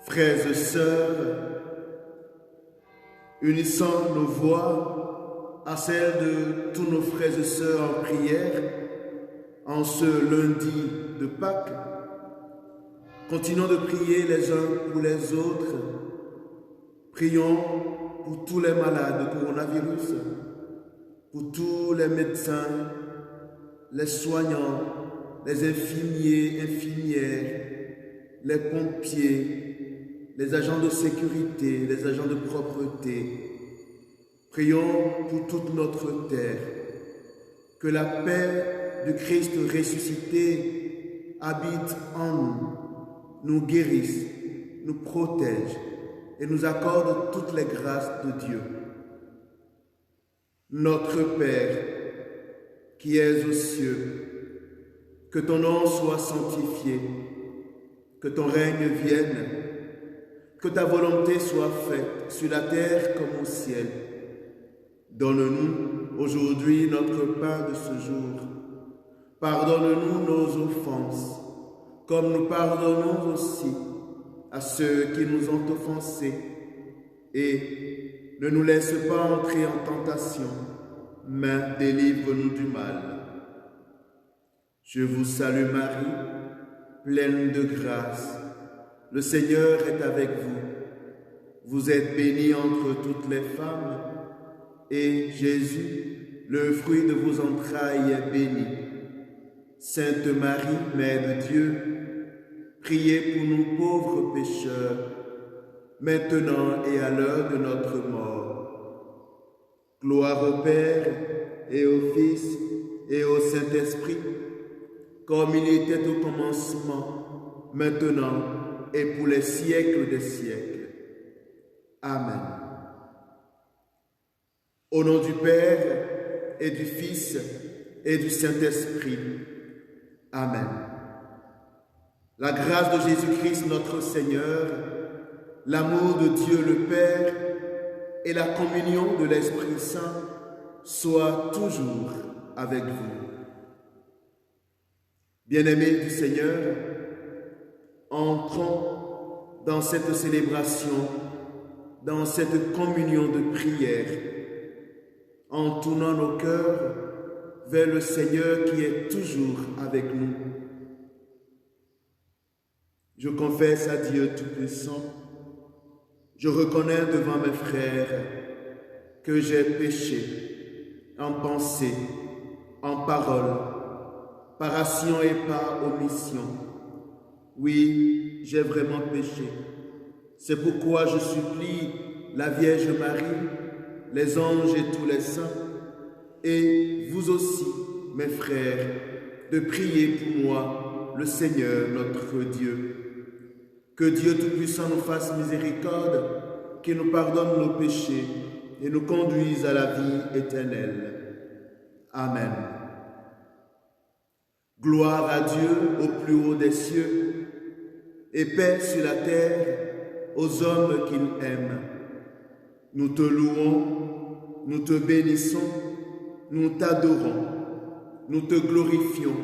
Frères et sœurs, unissons nos voix à celles de tous nos frères et sœurs en prière en ce lundi de Pâques. Continuons de prier les uns pour les autres. Prions pour tous les malades de coronavirus, pour tous les médecins, les soignants, les infirmiers, infirmières, les pompiers, les agents de sécurité, les agents de propreté. Prions pour toute notre terre. Que la paix du Christ ressuscité habite en nous, nous guérisse, nous protège et nous accorde toutes les grâces de Dieu. Notre Père, qui es aux cieux, que ton nom soit sanctifié, que ton règne vienne, que ta volonté soit faite sur la terre comme au ciel. Donne-nous aujourd'hui notre pain de ce jour. Pardonne-nous nos offenses, comme nous pardonnons aussi à ceux qui nous ont offensés. Et ne nous laisse pas entrer en tentation, mais délivre-nous du mal. Je vous salue Marie, pleine de grâce. Le Seigneur est avec vous. Vous êtes bénie entre toutes les femmes, et Jésus, le fruit de vos entrailles, est béni. Sainte Marie, Mère de Dieu, priez pour nous pauvres pécheurs, maintenant et à l'heure de notre mort. Gloire au Père, et au Fils, et au Saint-Esprit, comme il était au commencement, maintenant et pour les siècles des siècles. Amen. Au nom du Père, et du Fils, et du Saint-Esprit. Amen. La grâce de Jésus-Christ notre Seigneur, l'amour de Dieu le Père et la communion de l'Esprit Saint soient toujours avec vous. Bien-aimés du Seigneur, entrons dans cette célébration, dans cette communion de prière, en tournant nos cœurs vers le Seigneur qui est toujours avec nous. Je confesse à Dieu Tout-Puissant, je reconnais devant mes frères que j'ai péché en pensée, en parole, par action et par omission. Oui, j'ai vraiment péché. C'est pourquoi je supplie la Vierge Marie, les anges et tous les saints, et vous aussi, mes frères, de prier pour moi, le Seigneur notre Dieu. Que Dieu Tout-Puissant nous fasse miséricorde, qu'il nous pardonne nos péchés et nous conduise à la vie éternelle. Amen. Gloire à Dieu au plus haut des cieux, et paix sur la terre aux hommes qu'il aime. Nous te louons, nous te bénissons, nous t'adorons, nous te glorifions,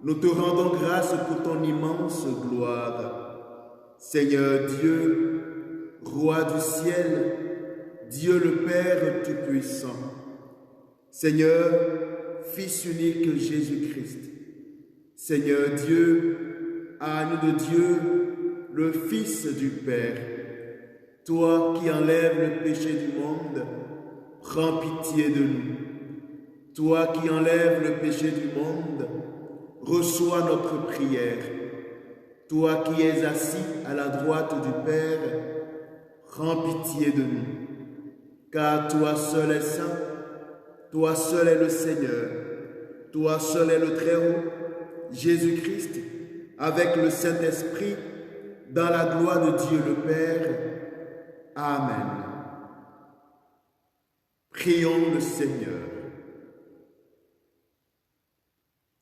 nous te rendons grâce pour ton immense gloire. Seigneur Dieu, Roi du ciel, Dieu le Père Tout-Puissant, Seigneur, Fils unique Jésus-Christ, Seigneur Dieu, âne de Dieu, le Fils du Père, toi qui enlèves le péché du monde, prends pitié de nous. Toi qui enlèves le péché du monde, reçois notre prière. Toi qui es assis à la droite du Père, prends pitié de nous. Car toi seul est saint, toi seul est le Seigneur, toi seul est le Très-Haut, Jésus-Christ, avec le Saint-Esprit, dans la gloire de Dieu le Père. Amen. Prions le Seigneur.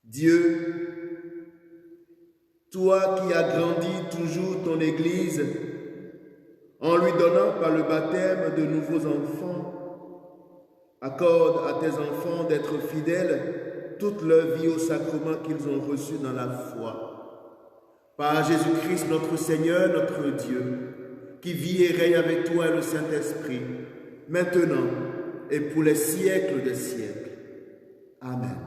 Dieu, toi qui agrandis toujours ton Église en lui donnant par le baptême de nouveaux enfants, accorde à tes enfants d'être fidèles toute leur vie au sacrement qu'ils ont reçu dans la foi. par Jésus-Christ notre Seigneur, notre Dieu, qui vit et règne avec toi et le Saint-Esprit, maintenant et pour les siècles des siècles. Amen.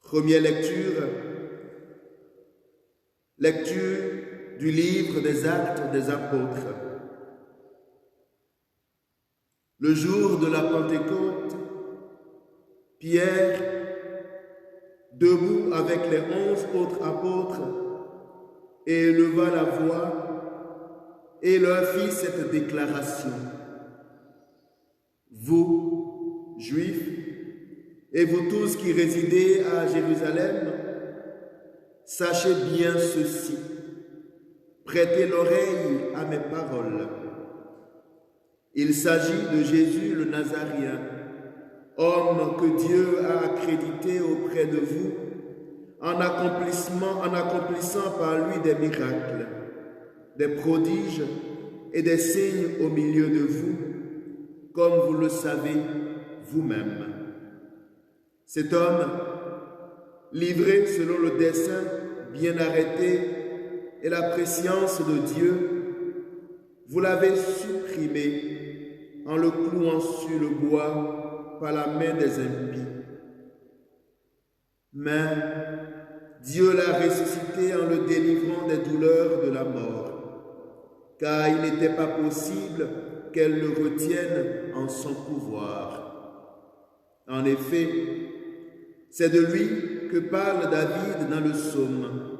Première lecture, lecture du livre des Actes des Apôtres. Le jour de la Pentecôte, Pierre, debout avec les 11 autres apôtres, éleva la voix et leur fit cette déclaration. Vous, Juifs, et vous tous qui résidez à Jérusalem, sachez bien ceci, prêtez l'oreille à mes paroles. Il s'agit de Jésus le Nazaréen, homme que Dieu a accrédité auprès de vous en accomplissant par lui des miracles, des prodiges et des signes au milieu de vous, comme vous le savez vous-même. Cet homme, livré selon le dessein bien arrêté et la prescience de Dieu, vous l'avez supprimé en le clouant sur le bois par la main des impies. Mais Dieu l'a ressuscité en le délivrant des douleurs de la mort, car il n'était pas possible qu'elle le retienne en son pouvoir. En effet, c'est de lui que parle David dans le psaume.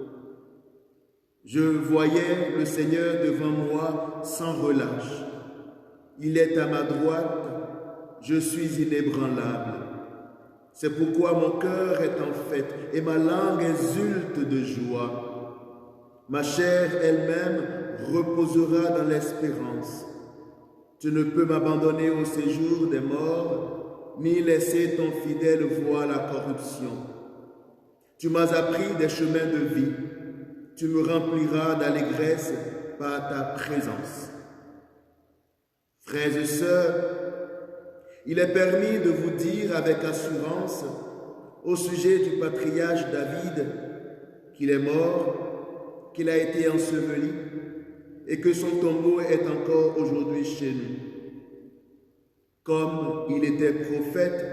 Je voyais le Seigneur devant moi sans relâche. Il est à ma droite, je suis inébranlable. C'est pourquoi mon cœur est en fête et ma langue exulte de joie. Ma chair elle-même reposera dans l'espérance. Tu ne peux m'abandonner au séjour des morts, ni laisser ton fidèle voir la corruption. Tu m'as appris des chemins de vie. Tu me rempliras d'allégresse par ta présence. Frères et sœurs, il est permis de vous dire avec assurance au sujet du patriarche David qu'il est mort, qu'il a été enseveli et que son tombeau est encore aujourd'hui chez nous. Comme il était prophète,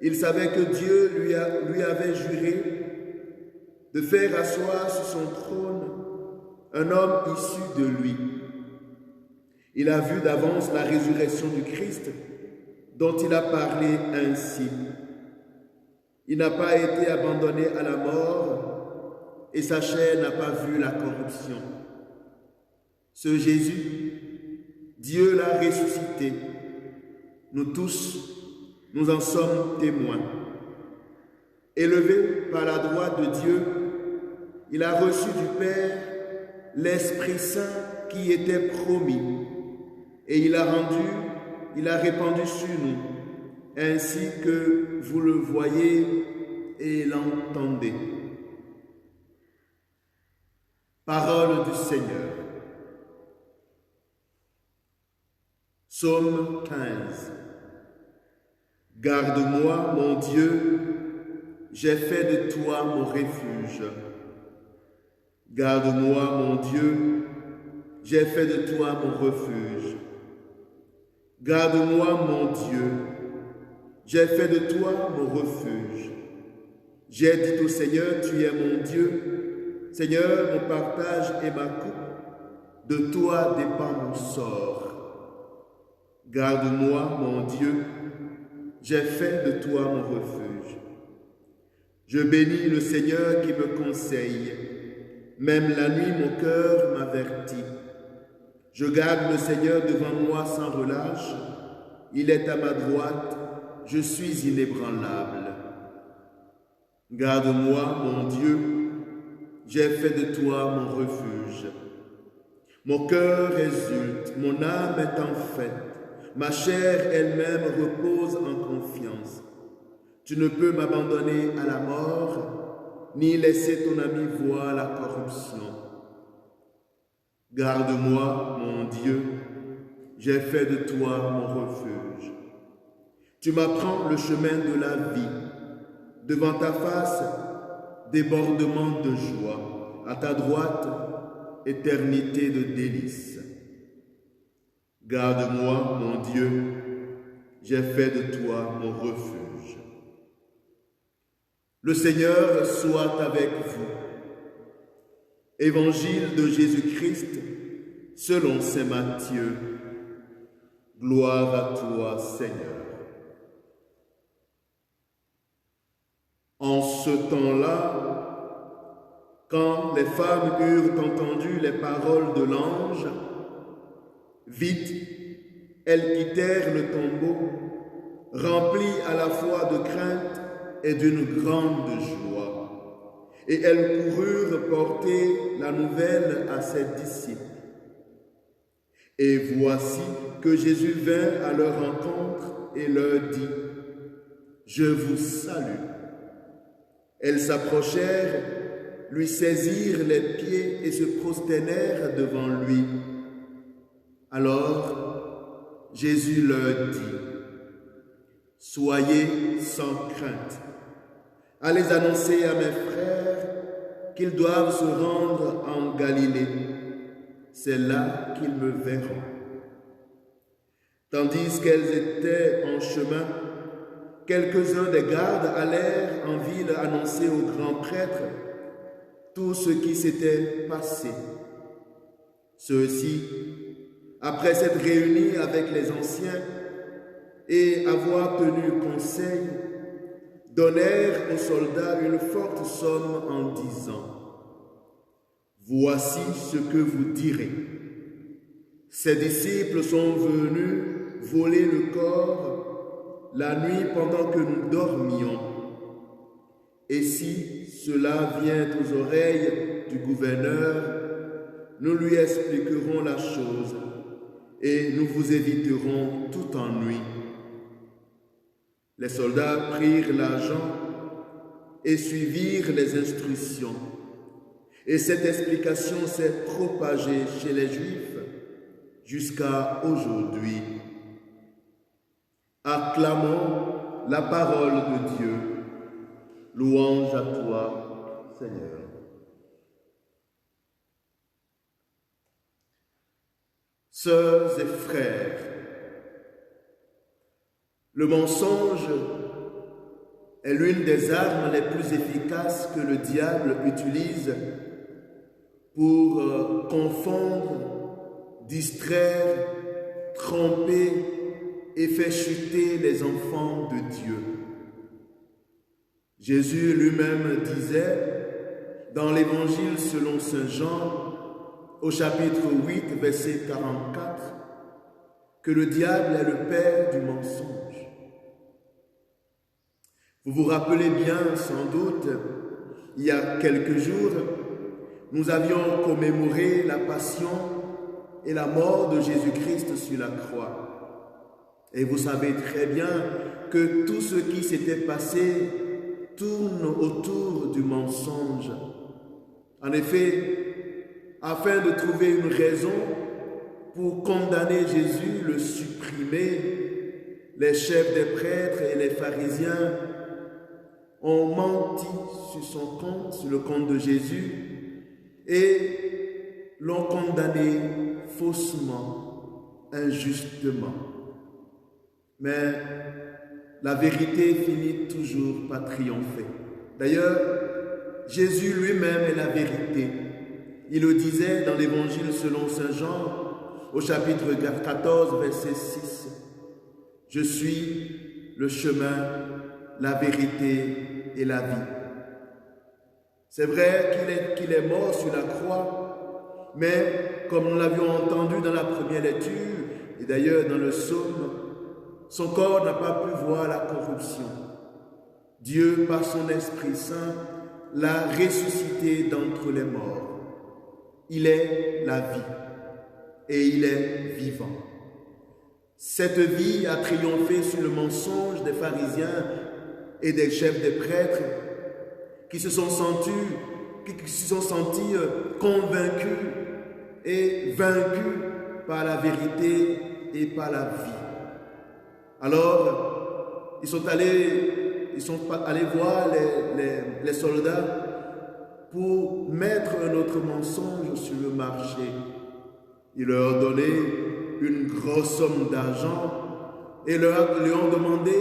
il savait que Dieu lui avait juré de faire asseoir sur son trône un homme issu de lui. Il a vu d'avance la résurrection du Christ dont il a parlé ainsi. Il n'a pas été abandonné à la mort et sa chair n'a pas vu la corruption. Ce Jésus, Dieu l'a ressuscité. Nous tous, nous en sommes témoins. Élevé par la droite de Dieu, il a reçu du Père l'Esprit Saint qui était promis et il a répandu sur nous, ainsi que vous le voyez et l'entendez. Parole du Seigneur. Psaume 15. Garde-moi, mon Dieu, j'ai fait de toi mon refuge. Garde-moi, mon Dieu, j'ai fait de toi mon refuge. Garde-moi, mon Dieu, j'ai fait de toi mon refuge. J'ai dit au Seigneur, tu es mon Dieu. Seigneur, mon partage et ma coupe, de toi dépend mon sort. Garde-moi, mon Dieu, j'ai fait de toi mon refuge. Je bénis le Seigneur qui me conseille. Même la nuit, mon cœur m'avertit. Je garde le Seigneur devant moi sans relâche. Il est à ma droite, je suis inébranlable. Garde-moi, mon Dieu, j'ai fait de toi mon refuge. Mon cœur exulte, mon âme est en fête. Ma chair elle-même repose en confiance. Tu ne peux m'abandonner à la mort, ni laisser ton ami voir la corruption. Garde-moi, mon Dieu, j'ai fait de toi mon refuge. Tu m'apprends le chemin de la vie. devant ta face, débordement de joie, à ta droite, éternité de délices. Garde-moi, mon Dieu, j'ai fait de toi mon refuge. Le Seigneur soit avec vous. Évangile de Jésus-Christ selon saint Matthieu. Gloire à toi, Seigneur. En ce temps-là, quand les femmes eurent entendu les paroles de l'ange, vite, elles quittèrent le tombeau, remplies à la fois de crainte et d'une grande joie. Et elles coururent porter la nouvelle à ses disciples. Et voici que Jésus vint à leur rencontre et leur dit, « Je vous salue. » Elles s'approchèrent, lui saisirent les pieds et se prosternèrent devant lui. Alors Jésus leur dit, « Soyez sans crainte. Allez annoncer à mes frères qu'ils doivent se rendre en Galilée. C'est là qu'ils me verront. » Tandis qu'elles étaient en chemin, quelques-uns des gardes allèrent en ville annoncer au grand prêtre tout ce qui s'était passé. Ceux-ci, après s'être réunis avec les anciens et avoir tenu conseil, donnèrent aux soldats une forte somme en disant, « Voici ce que vous direz. Ces disciples sont venus voler le corps la nuit pendant que nous dormions. Et si cela vient aux oreilles du gouverneur, nous lui expliquerons la chose et nous vous éviterons tout ennui. » Les soldats prirent l'argent et suivirent les instructions. Et cette explication s'est propagée chez les Juifs jusqu'à aujourd'hui. Acclamons la parole de Dieu. Louange à toi, Seigneur. Sœurs et frères, le mensonge est l'une des armes les plus efficaces que le diable utilise pour confondre, distraire, tromper et faire chuter les enfants de Dieu. Jésus lui-même disait dans l'Évangile selon saint Jean, au chapitre 8, verset 44, que le diable est le père du mensonge. Vous vous rappelez bien, sans doute, il y a quelques jours, nous avions commémoré la passion et la mort de Jésus-Christ sur la croix. Et vous savez très bien que tout ce qui s'était passé tourne autour du mensonge. En effet, afin de trouver une raison pour condamner Jésus, le supprimer, les chefs des prêtres et les pharisiens ont menti sur son compte, sur le compte de Jésus, et l'ont condamné faussement, injustement. Mais la vérité finit toujours par triompher. D'ailleurs, Jésus lui-même est la vérité. Il le disait dans l'Évangile selon saint Jean, au chapitre 14, verset 6. « Je suis le chemin, la vérité et la vie. » C'est vrai qu'il est mort sur la croix, mais comme nous l'avions entendu dans la première lecture, et d'ailleurs dans le psaume, son corps n'a pas pu voir la corruption. Dieu, par son Esprit Saint, l'a ressuscité d'entre les morts. Il est la vie et il est vivant. Cette vie a triomphé sur le mensonge des pharisiens et des chefs des prêtres qui se sont sentis convaincus et vaincus par la vérité et par la vie. Alors, ils sont allés ils sont allés voir les soldats pour mettre un autre mensonge sur le marché. Ils leur donnaient une grosse somme d'argent et leur lui ont demandé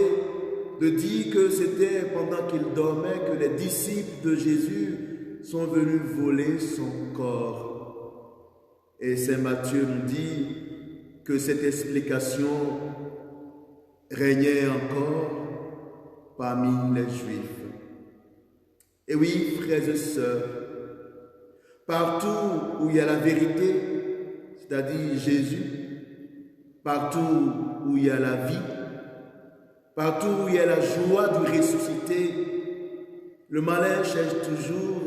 de dire que c'était pendant qu'ils dormaient que les disciples de Jésus sont venus voler son corps. Et Saint Matthieu nous dit que cette explication régnait encore parmi les Juifs. Et oui, frères et sœurs, partout où il y a la vérité, c'est-à-dire Jésus, partout où il y a la vie, partout où il y a la joie du ressuscité, le malin cherche toujours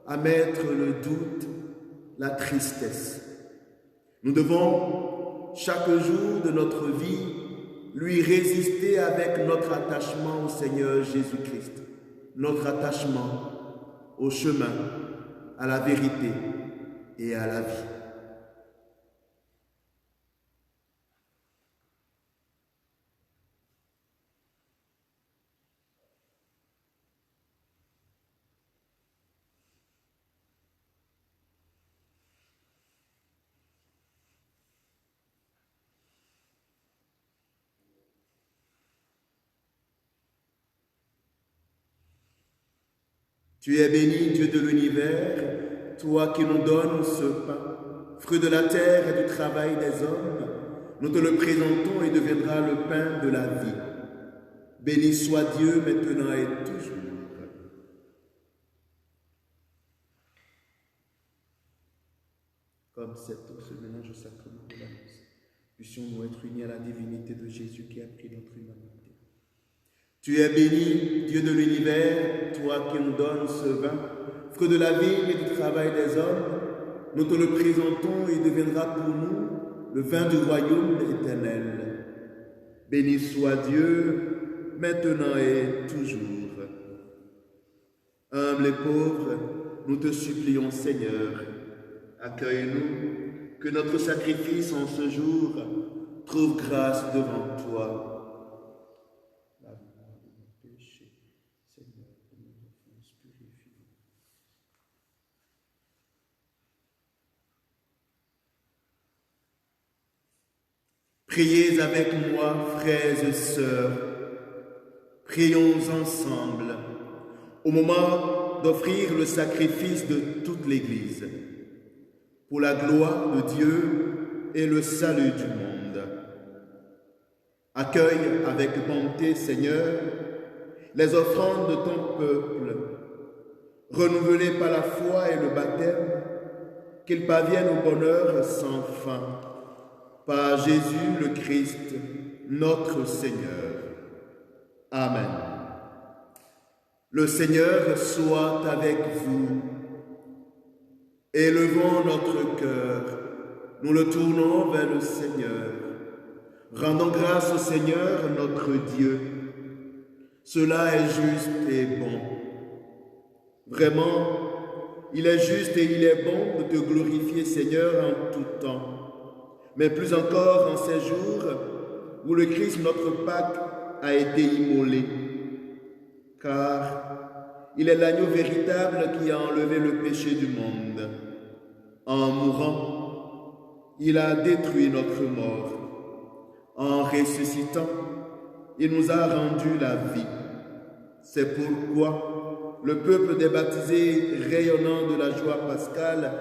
à mettre le doute, la tristesse. Nous devons, chaque jour de notre vie, lui résister avec notre attachement au Seigneur Jésus-Christ, notre attachement au chemin, à la vérité et à la vie. Tu es béni, Dieu de l'univers, toi qui nous donnes ce pain, fruit de la terre et du travail des hommes. Nous te le présentons et deviendra le pain de la vie. Béni soit Dieu maintenant et toujours. Comme cette eau se mélange au sacrement de la messe, puissions-nous être unis à la divinité de Jésus qui a pris notre humanité. Tu es béni, Dieu de l'univers, toi qui nous donnes ce vin, fruit de la vigne et du travail des hommes. Nous te le présentons et deviendra pour nous le vin du royaume éternel. Béni soit Dieu, maintenant et toujours. Humbles et pauvres, nous te supplions, Seigneur, accueille-nous, que notre sacrifice en ce jour trouve grâce devant toi. Priez avec moi, frères et sœurs. Prions ensemble au moment d'offrir le sacrifice de toute l'Église pour la gloire de Dieu et le salut du monde. Accueille avec bonté, Seigneur, les offrandes de ton peuple, renouvelées par la foi et le baptême, qu'ils parviennent au bonheur sans fin. Par Jésus le Christ, notre Seigneur. Amen. Le Seigneur soit avec vous. Élevons notre cœur, nous le tournons vers le Seigneur. Rendons grâce au Seigneur, notre Dieu. Cela est juste et bon. Vraiment, il est juste et il est bon de te glorifier, Seigneur, en tout temps. Mais plus encore en ces jours où le Christ, notre Pâque, a été immolé. Car il est l'agneau véritable qui a enlevé le péché du monde. En mourant, il a détruit notre mort. En ressuscitant, il nous a rendu la vie. C'est pourquoi le peuple des baptisés, rayonnant de la joie pascale,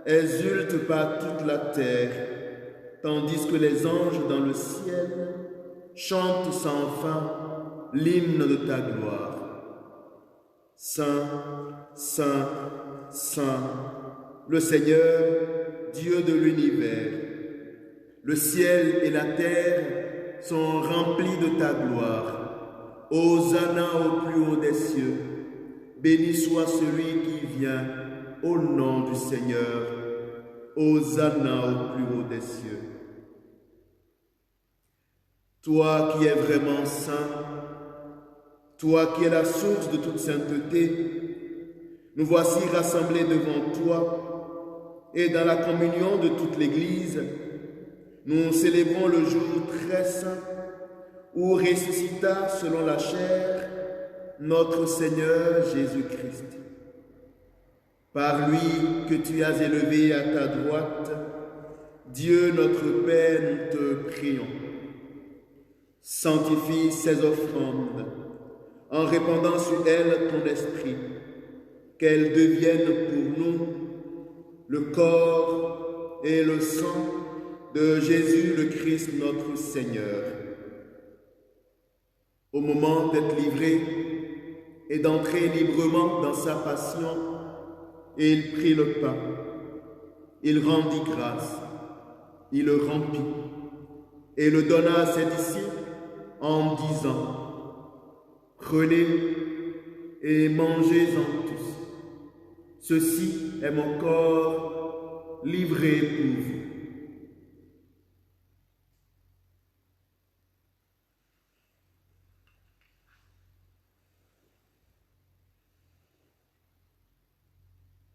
exulte par toute la terre, tandis que les anges dans le ciel chantent sans fin l'hymne de ta gloire. Saint, Saint, Saint, le Seigneur, Dieu de l'univers, le ciel et la terre sont remplis de ta gloire. Hosanna au plus haut des cieux, béni soit celui qui vient au nom du Seigneur. Hosanna au plus haut des cieux. Toi qui es vraiment saint, toi qui es la source de toute sainteté, nous voici rassemblés devant toi et dans la communion de toute l'Église, nous célébrons le jour très saint où ressuscita selon la chair notre Seigneur Jésus-Christ. Par lui que tu as élevé à ta droite, Dieu notre Père, nous te prions. Sanctifie ces offrandes en répandant sur elles ton esprit, qu'elles deviennent pour nous le corps et le sang de Jésus le Christ notre Seigneur. Au moment d'être livré et d'entrer librement dans sa passion, il prit le pain, il rendit grâce, il le rompit et le donna à ses disciples en disant: prenez et mangez-en tous. Ceci est mon corps livré pour vous.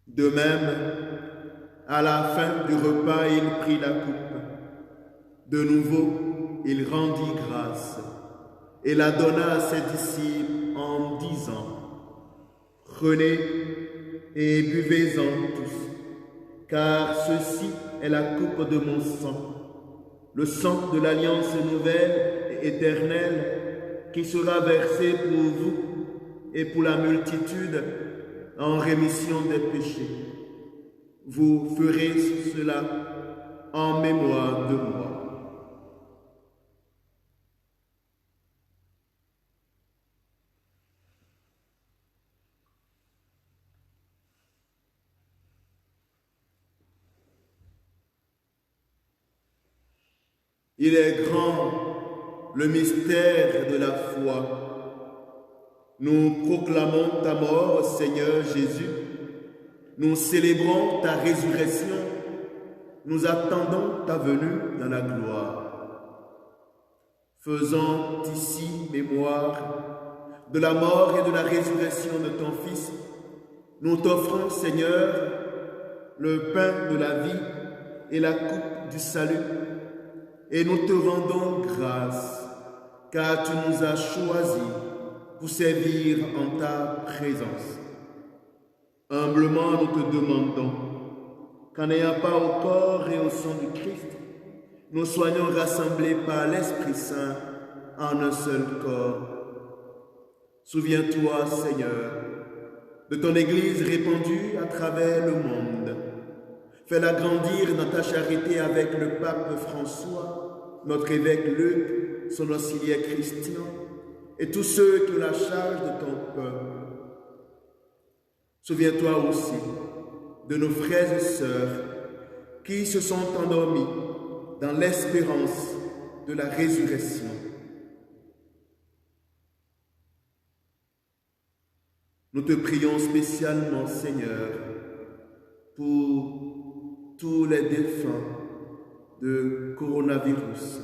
De même, à la fin du repas, il prit la coupe. De nouveau, il rendit grâce et la donna à ses disciples en disant: prenez et buvez-en tous, car ceci est la coupe de mon sang, le sang de l'alliance nouvelle et éternelle qui sera versé pour vous et pour la multitude en rémission des péchés. Vous ferez cela en mémoire de moi. Il est grand le mystère de la foi. Nous proclamons ta mort, Seigneur Jésus. Nous célébrons ta résurrection. Nous attendons ta venue dans la gloire. Faisons ici mémoire de la mort et de la résurrection de ton Fils. Nous t'offrons, Seigneur, le pain de la vie et la coupe du salut. Et nous te rendons grâce, car tu nous as choisis pour servir en ta présence. Humblement, nous te demandons qu'en n'ayant pas au corps et au sang du Christ, nous soyons rassemblés par l'Esprit Saint en un seul corps. Souviens-toi, Seigneur, de ton Église répandue à travers le monde. Fais-la grandir dans ta charité avec le pape François, notre évêque Luc, son auxiliaire Christian, et tous ceux qui ont la charge de ton peuple. Souviens-toi aussi de nos frères et sœurs qui se sont endormis dans l'espérance de la résurrection. Nous te prions spécialement, Seigneur, pour tous les défunts de coronavirus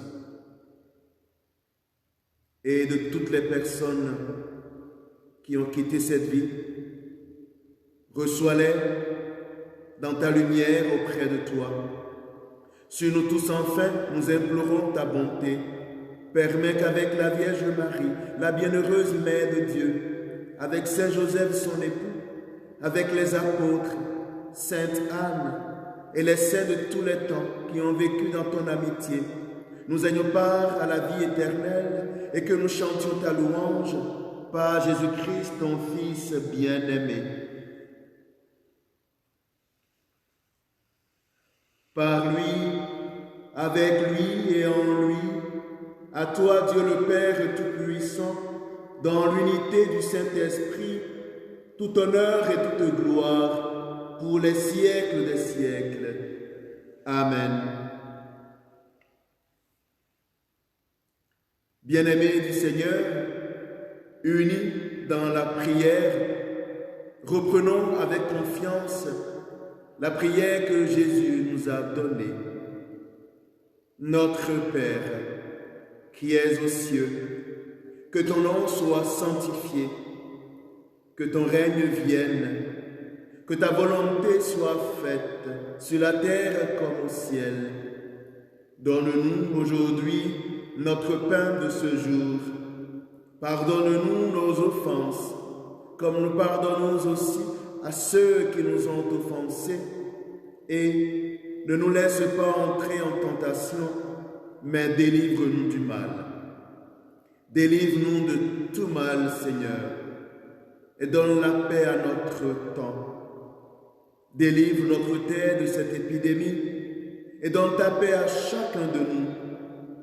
et de toutes les personnes qui ont quitté cette vie. Reçois-les dans ta lumière auprès de toi. Sur nous tous enfin, nous implorons ta bonté. Permets qu'avec la Vierge Marie, la bienheureuse Mère de Dieu, avec Saint Joseph son époux, avec les apôtres, Sainte Anne et les saints de tous les temps qui ont vécu dans ton amitié, nous ayons part à la vie éternelle et que nous chantions ta louange par Jésus-Christ, ton Fils bien-aimé. Par lui, avec lui et en lui, à toi Dieu le Père Tout-Puissant, dans l'unité du Saint-Esprit, tout honneur et toute gloire pour les siècles des siècles. Amen. Bien-aimés du Seigneur, unis dans la prière, reprenons avec confiance la prière que Jésus nous a donnée. Notre Père, qui es aux cieux, que ton nom soit sanctifié, que ton règne vienne, que ta volonté soit faite sur la terre comme au ciel. Donne-nous aujourd'hui notre pain de ce jour. Pardonne-nous nos offenses, comme nous pardonnons aussi à ceux qui nous ont offensés. Et ne nous laisse pas entrer en tentation, mais délivre-nous du mal. Délivre-nous de tout mal, Seigneur, et donne la paix à notre temps. Délivre notre terre de cette épidémie et donne ta paix à chacun de nous,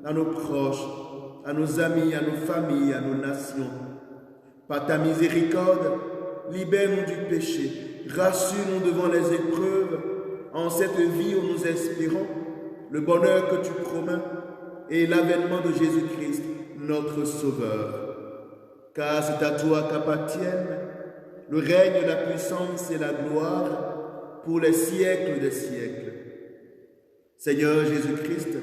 à nos proches, à nos amis, à nos familles, à nos nations. Par ta miséricorde, libère-nous du péché, rassure-nous devant les épreuves, en cette vie où nous espérons le bonheur que tu promets et l'avènement de Jésus-Christ, notre Sauveur. Car c'est à toi qu'appartiennent le règne, la puissance et la gloire pour les siècles des siècles. Seigneur Jésus-Christ,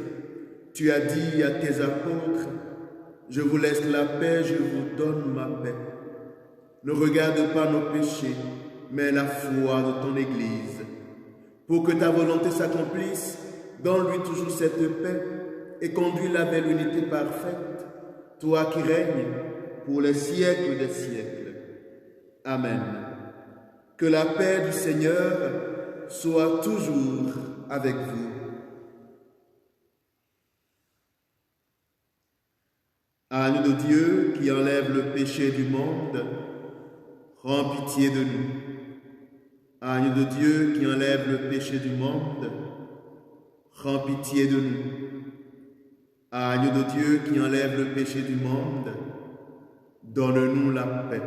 tu as dit à tes apôtres, « Je vous laisse la paix, je vous donne ma paix. » Ne regarde pas nos péchés, mais la foi de ton Église. Pour que ta volonté s'accomplisse, donne-lui toujours cette paix et conduis-la vers l'unité parfaite, toi qui règnes pour les siècles des siècles. Amen. Que la paix du Seigneur soit toujours avec vous. Agneau de Dieu qui enlève le péché du monde, rends pitié de nous. Agneau de Dieu qui enlève le péché du monde, rends pitié de nous. Agneau de Dieu qui enlève le péché du monde, donne-nous la paix.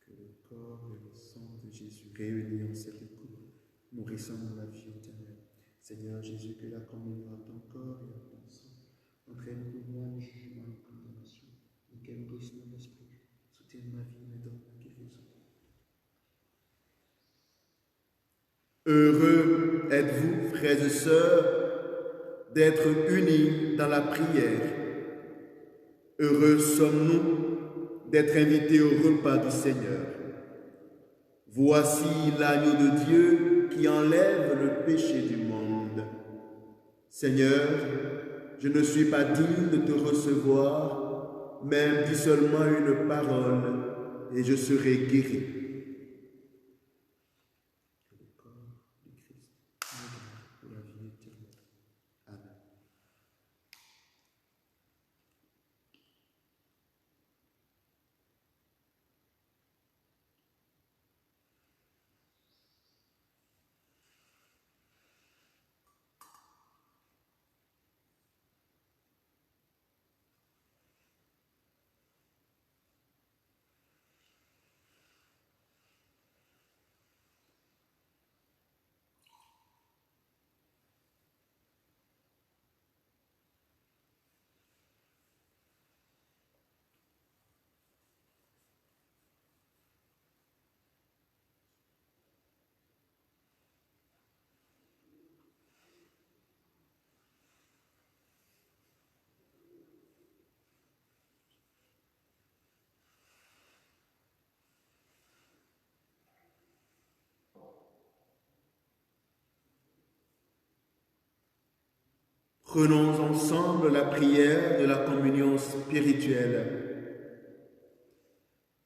Que le corps et le sang de Jésus réunis en cette coupe, nourrissant la vie éternelle. Seigneur Jésus, que la communion à ton corps et à ton sang entraîne pour moi le jugement et la condamnation, lequel nourrisse mon esprit, soutienne ma vie et me donne la guérison. Heureux êtes-vous, frères et sœurs, d'être unis dans la prière. Heureux sommes-nous d'être invités au repas du Seigneur. Voici l'agneau de Dieu qui enlève le péché du monde. Seigneur, je ne suis pas digne de te recevoir, même dis seulement une parole et je serai guéri. Que le corps du Christ me garde pour la vie éternelle. Amen. Prenons ensemble la prière de la communion spirituelle.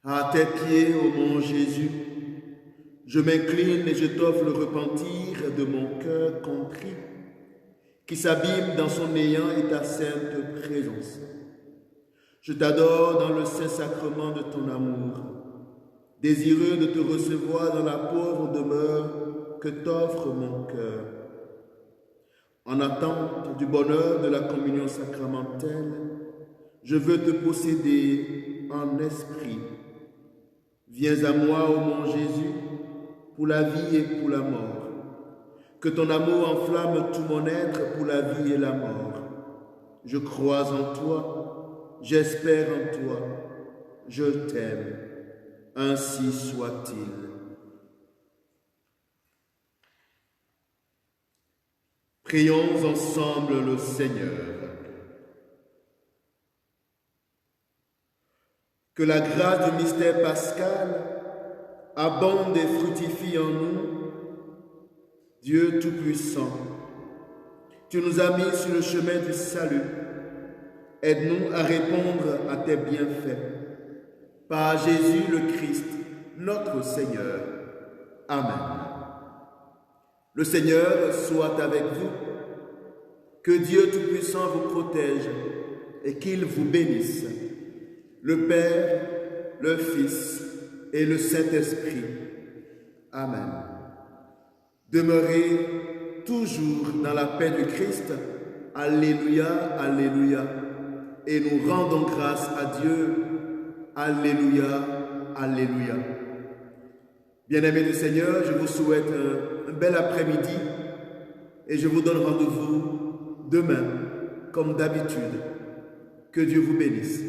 À tes pieds, ô mon Jésus, je m'incline et je t'offre le repentir de mon cœur contrit, qui s'abîme dans son néant et ta sainte présence. Je t'adore dans le saint sacrement de ton amour, désireux de te recevoir dans la pauvre demeure que t'offre mon cœur. En attente du bonheur de la communion sacramentelle, je veux te posséder en esprit. Viens à moi, ô mon Jésus, pour la vie et pour la mort. Que ton amour enflamme tout mon être pour la vie et la mort. Je crois en toi, j'espère en toi, je t'aime. Ainsi soit-il. Prions ensemble le Seigneur. Que la grâce du mystère pascal abonde et fructifie en nous, Dieu Tout-Puissant, tu nous as mis sur le chemin du salut. Aide-nous à répondre à tes bienfaits. Par Jésus le Christ, notre Seigneur. Amen. Le Seigneur soit avec vous. Que Dieu Tout-Puissant vous protège et qu'il vous bénisse. Le Père, le Fils et le Saint-Esprit. Amen. Demeurez toujours dans la paix du Christ. Alléluia, alléluia. Et nous rendons grâce à Dieu. Alléluia, alléluia. Bien-aimés du Seigneur, je vous souhaite un bel après-midi et je vous donne rendez-vous demain, comme d'habitude. Que Dieu vous bénisse.